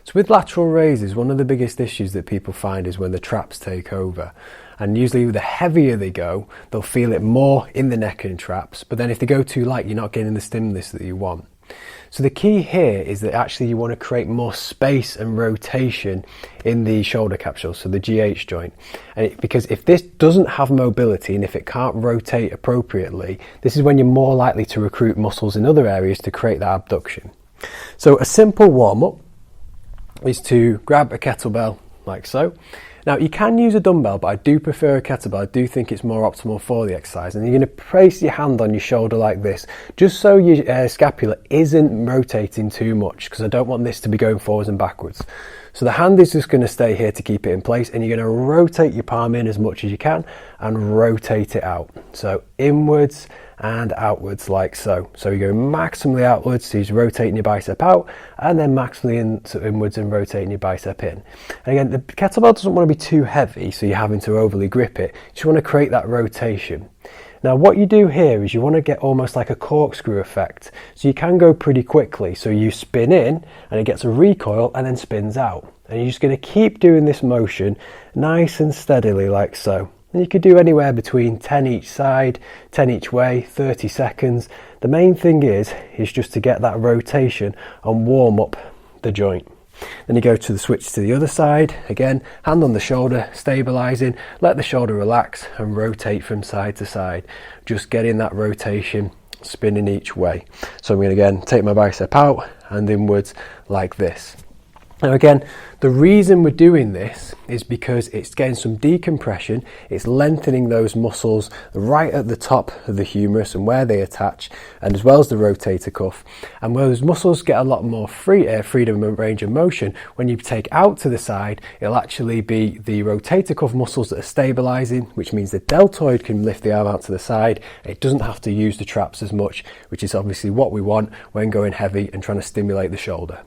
So with lateral raises, one of the biggest issues that people find is when the traps take over. And usually the heavier they go, they'll feel it more in the neck and traps. But then if they go too light, you're not getting the stimulus that you want. So the key here is that actually you want to create more space and rotation in the shoulder capsule, so the GH joint. Because if this doesn't have mobility and if it can't rotate appropriately, this is when you're more likely to recruit muscles in other areas to create that abduction. So a simple warm-up is to grab a kettlebell like so. Now you can use a dumbbell, but I do prefer a kettlebell. I do think it's more optimal for the exercise. And you're going to place your hand on your shoulder like this, just so your scapula isn't rotating too much, because I don't want this to be going forwards and backwards. So the hand is just going to stay here to keep it in place, and you're going to rotate your palm in as much as you can and rotate it out. So inwards and outwards like so. So you go maximally outwards, so you're rotating your bicep out, and then maximally inwards and rotating your bicep in. And again, the kettlebell doesn't want to be too heavy, so you're having to overly grip it. You just want to create that rotation. Now what you do here is you want to get almost like a corkscrew effect. So you can go pretty quickly. So you spin in and it gets a recoil and then spins out. And you're just going to keep doing this motion nice and steadily like so. And you could do anywhere between 10 each side, 10 each way, 30 seconds. The main thing is just to get that rotation and warm up the joint. Then you go to the switch to the other side. Again, hand on the shoulder, stabilizing, let the shoulder relax and rotate from side to side. Just getting that rotation, spinning each way. So I'm going to again take my bicep out and inwards like this. Now again, the reason we're doing this is because it's getting some decompression, it's lengthening those muscles right at the top of the humerus and where they attach, and as well as the rotator cuff. And where those muscles get a lot more freedom and range of motion, when you take out to the side, it'll actually be the rotator cuff muscles that are stabilizing, which means the deltoid can lift the arm out to the side. It doesn't have to use the traps as much, which is obviously what we want when going heavy and trying to stimulate the shoulder.